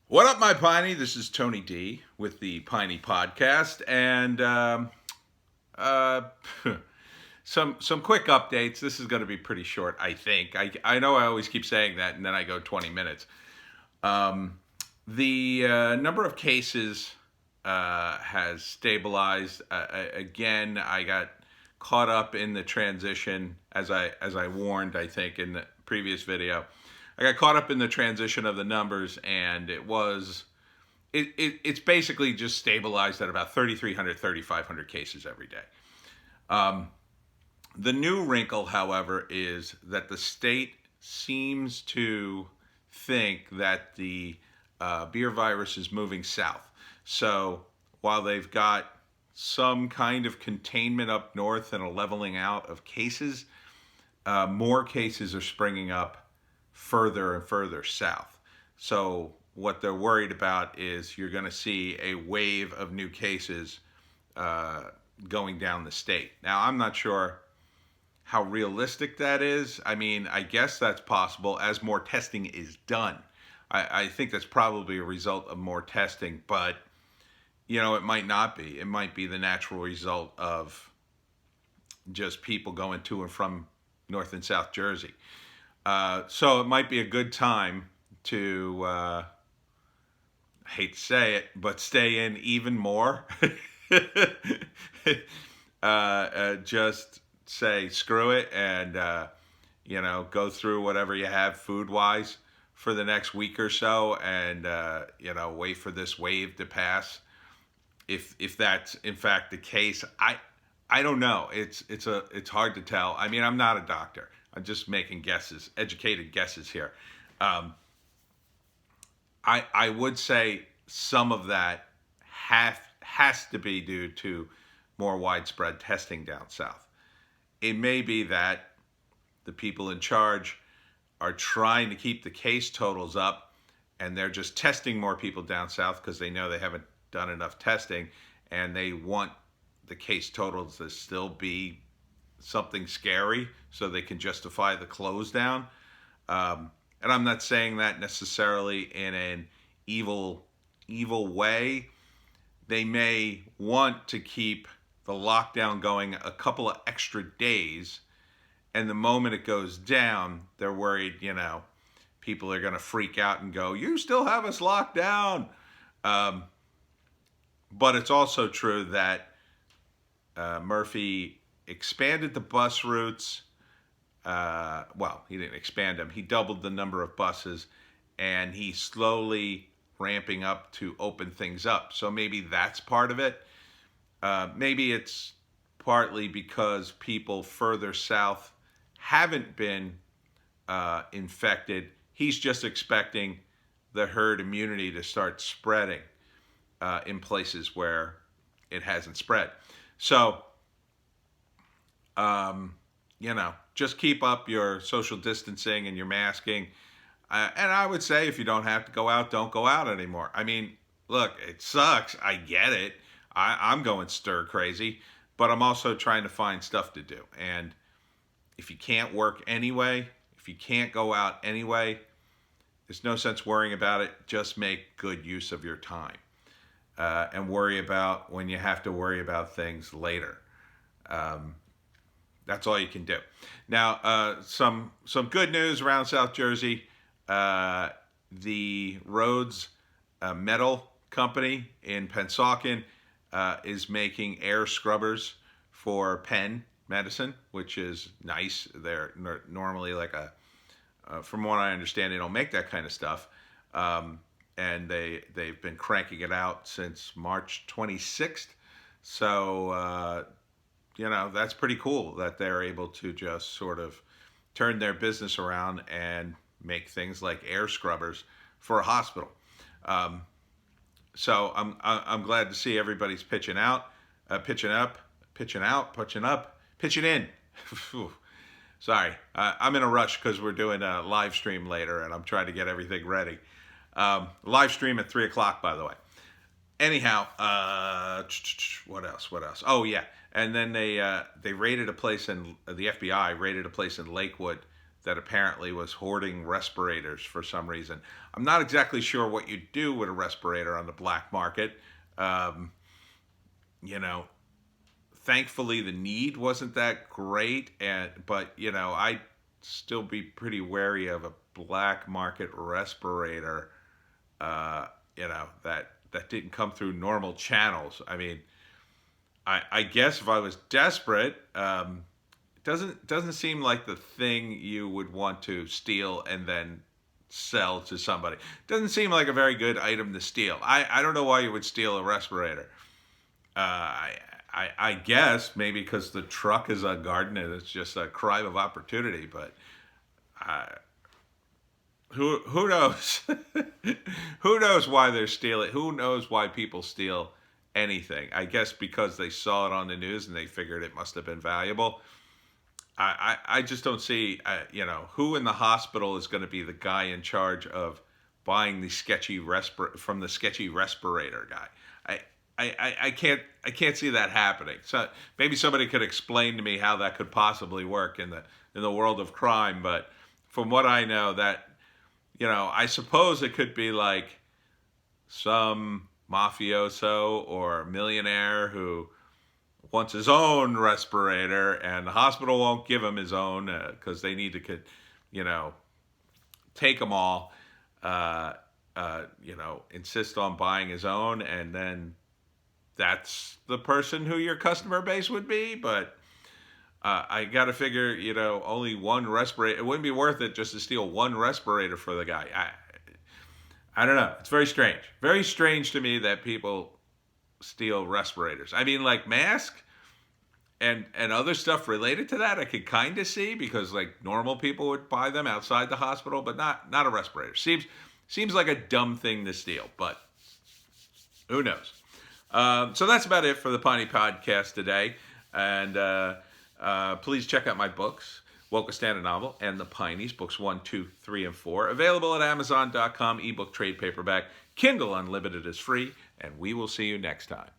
What up, my Piney? This is Tony D with the Piney Podcast, and uh, some quick updates. This is going to be pretty short, I think. I know I always keep saying that, and then I go 20 minutes. Um, the number of cases has stabilized. Again, I got caught up in the transition, as I warned, I think, in the previous video. I got caught up in the transition of the numbers, and it's basically just stabilized at about 3,300, 3,500 cases every day. Um, the new wrinkle, however, is that the state seems to think that the beer virus is moving south. So while they've got some kind of containment up north and a leveling out of cases, more cases are springing up further and further south. So what they're worried about is you're going to see a wave of new cases uh, going down the state. Now, I'm not sure how realistic that is. I mean, I guess that's possible as more testing is done. I think that's probably a result of more testing, but it might not be. It might be the natural result of just people going to and from North and South Jersey. So it might be a good time to, hate to say it, but stay in even more. Just say screw it and, go through whatever you have food wise for the next week or so and, wait for this wave to pass. If that's in fact the case, I don't know. It's hard to tell. I mean, I'm not a doctor. I'm just making guesses, educated guesses here. Um, I would say some of that has to be due to more widespread testing down south. It may be that the people in charge are trying to keep the case totals up and they're just testing more people down south because they know they haven't done enough testing and they want the case totals to still be something scary so they can justify the close down. And I'm not saying that necessarily in an evil way. They may want to keep the lockdown going a couple of extra days, and the moment it goes down, they're worried, people are going to freak out and go, "You still have us locked down." Um, but it's also true that Murphy expanded the bus routes. Well, he didn't expand them. He doubled the number of buses, and he's slowly ramping up to open things up. So maybe that's part of it. Maybe it's partly because people further south haven't been infected. He's just expecting the herd immunity to start spreading in places where it hasn't spread. So, just keep up your social distancing and your masking. And I would say if you don't have to go out, don't go out anymore. I mean, look, it sucks. I get it. I'm going stir crazy, but I'm also trying to find stuff to do. And if you can't work anyway, if you can't go out anyway, there's no sense worrying about it. Just make good use of your time and worry about when you have to worry about things later. Um, that's all you can do. Now, some good news around South Jersey. The Rhodes Metal Company in Pennsauken is making air scrubbers for pen medicine, which is nice. They're normally like from what I understand, they don't make that kind of stuff. And they've been cranking it out since March 26th. So, that's pretty cool that they're able to just sort of turn their business around and make things like air scrubbers for a hospital. Um, so I'm glad to see everybody's pitching out, pitching up, pitching out, pitching up, pitching in. Sorry, I'm in a rush because we're doing a live stream later, and I'm trying to get everything ready. Live stream at 3 o'clock, by the way. Anyhow, what else? What else? Oh yeah, and then they raided a place in the FBI raided a place in Lakewood that apparently was hoarding respirators for some reason. I'm not exactly sure what you do with a respirator on the black market. Um, you know, Thankfully the need wasn't that great, but I'd still be pretty wary of a black market respirator. That didn't come through normal channels. I mean, I guess if I was desperate, doesn't seem like the thing you would want to steal and then sell to somebody. Doesn't seem like a very good item to steal. I don't know why you would steal a respirator. I guess maybe because the truck is a garden and it's just a crime of opportunity. But who knows? Who knows why they're stealing? Who knows why people steal anything? I guess because they saw it on the news and they figured it must have been valuable. I just don't see, who in the hospital is going to be the guy in charge of buying the from the sketchy respirator guy. I can't see that happening. So maybe somebody could explain to me how that could possibly work in the world of crime. But from what I know, that I suppose it could be like some mafioso or millionaire who wants his own respirator, and the hospital won't give him his own because they need to, take them all. Insist on buying his own, and then that's the person who your customer base would be. But I got to figure, only one respirator. It wouldn't be worth it just to steal one respirator for the guy. I don't know. It's very strange. Very strange to me that people steal respirators. I mean, like masks and other stuff related to that, I could kind of see, because like normal people would buy them outside the hospital, but not a respirator. Seems like a dumb thing to steal, but who knows? So that's about it for the Piney podcast today. And please check out my books, Woke Standard Novel and The Pineys, books 1, 2, 3, and 4. Available at Amazon.com, ebook, trade paperback. Kindle Unlimited is free, and we will see you next time.